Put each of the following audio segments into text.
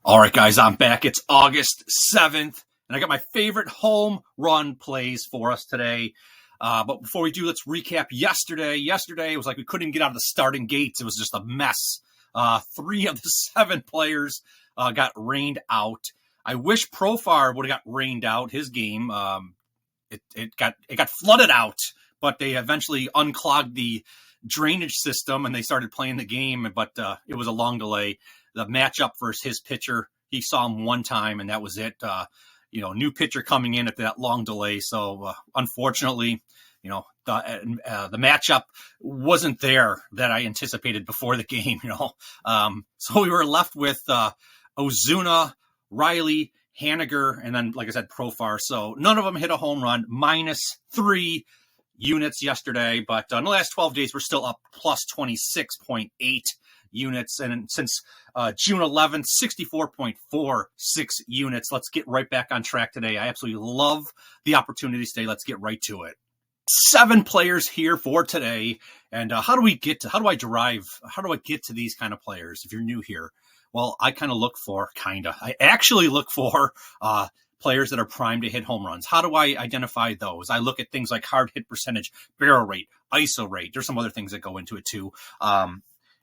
All right, guys, I'm back. It's August 7th, and I got my favorite home run plays for us today. But before we do, let's recap yesterday. Yesterday, it was like we couldn't even get out of the starting gates. It was just a mess. 3 of the 7 players got rained out. I wish Profar would have got rained out. His game, it got flooded out, but they eventually unclogged the drainage system and they started playing the game. But it was a long delay. The matchup versus his pitcher, he saw him one time, and that was it. New pitcher coming in at that long delay. So unfortunately, the matchup wasn't there that I anticipated before the game. So we were left with Ozuna, Riley, Haniger, and then, like I said, Profar. So none of them hit a home run. -3 units yesterday, but in the last 12 days, we're still up plus 26.8 units. And since June 11th, 64.46 units. Let's get right back on track today. I absolutely love the opportunities today. Let's get right to it. 7 players here for today. And how do I get to these kind of players? If you're new here, well, I actually look for players that are primed to hit home runs. How do I identify those? I look at things like hard hit percentage, barrel rate, ISO rate. There's some other things that go into it too.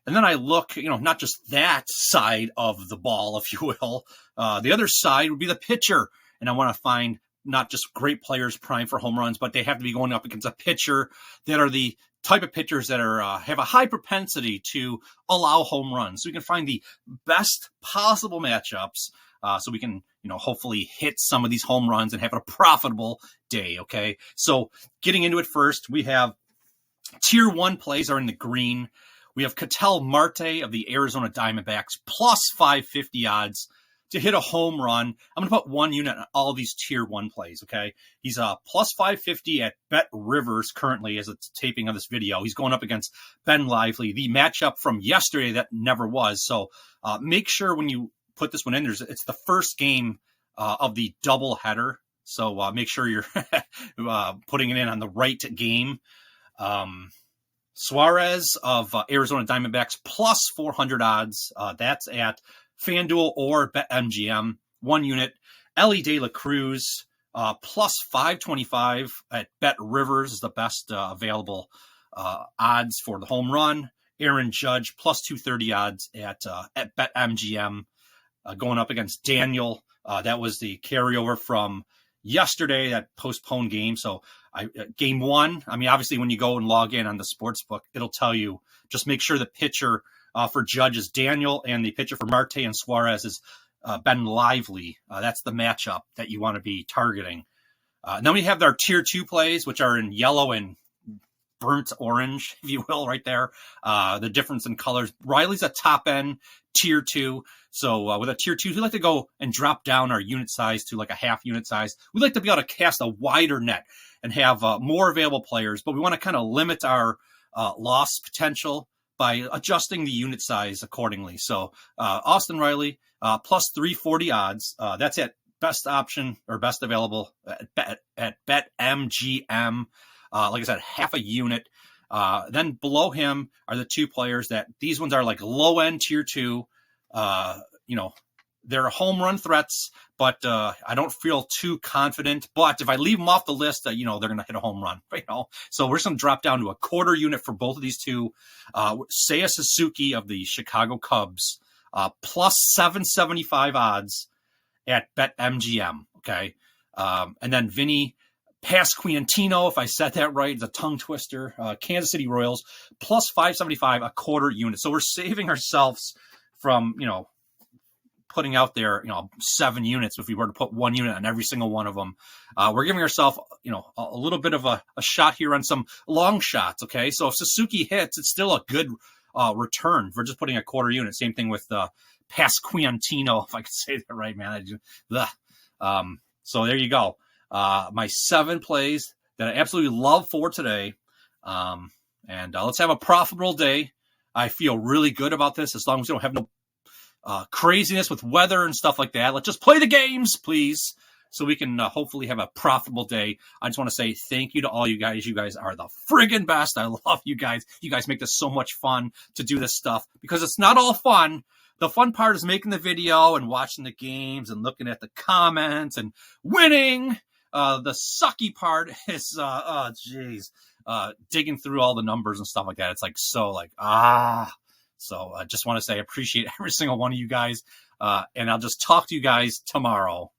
And then I look, not just that side of the ball, if you will. The other side would be the pitcher. And I want to find not just great players primed for home runs, but they have to be going up against a pitcher that are the type of pitchers that are have a high propensity to allow home runs. So we can find the best possible matchups so we can, hopefully hit some of these home runs and have a profitable day, okay? So getting into it first, we have Tier 1 plays are in the green. We have Ketel Marte of the Arizona Diamondbacks, plus 550 odds to hit a home run. I'm going to put 1 unit on all these Tier 1 plays, okay? He's plus 550 at Bet Rivers currently as it's taping of this video. He's going up against Ben Lively, the matchup from yesterday that never was. So make sure when you put this one in, it's the first game of the doubleheader. So make sure you're putting it in on the right game. Suarez of Arizona Diamondbacks, plus 400 odds. That's at FanDuel or BetMGM. 1 unit. Elly De La Cruz, plus 525 at Bet Rivers is the best available odds for the home run. Aaron Judge, plus 230 odds at BetMGM, going up against Daniel. That was the carryover from yesterday, that postponed game. So game 1, obviously when you go and log in on the sports book, it'll tell you, just make sure the pitcher for Judge is Daniel and the pitcher for Marte and Suarez is Ben Lively. That's the matchup that you want to be targeting. Then we have our Tier 2 plays, which are in yellow and burnt orange, if you will, right there. The difference in colors. Riley's a top end Tier 2. So with a Tier 2, we like to go and drop down our unit size to like a half unit size. We like to be able to cast a wider net and have more available players, but we want to kind of limit our loss potential by adjusting the unit size accordingly. So Austin Riley, plus 340 odds. That's at best option or best available at BetMGM. Like I said, half a unit. Then below him are the 2 players that these ones are like low end Tier 2. They're home run threats, but I don't feel too confident. But if I leave them off the list, they're going to hit a home run. So we're just going to drop down to a quarter unit for both of these 2. Seiya Suzuki of the Chicago Cubs, plus 775 odds at BetMGM. Okay, and then Vinny Pasquantino, if I said that right, it's a tongue twister. Kansas City Royals, plus 575, a quarter unit. So we're saving ourselves from, putting out there, 7 units. If we were to put 1 unit on every single one of them, we're giving ourselves, a little bit of a shot here on some long shots. Okay. So if Suzuki hits, it's still a good return. We're just putting a quarter unit. Same thing with Pasquantino, if I could say that right, man. So there you go. My 7 plays that I absolutely love for today. And let's have a profitable day. I feel really good about this as long as we don't have no craziness with weather and stuff like that. Let's just play the games, please, so we can hopefully have a profitable day. I just want to say thank you to all you guys. You guys are the friggin' best. I love you guys. You guys make this so much fun to do this stuff because it's not all fun. the fun part is making the video and watching the games and looking at the comments and winning. The sucky part is, digging through all the numbers and stuff like that. It's like, So I just want to say I appreciate every single one of you guys. And I'll just talk to you guys tomorrow.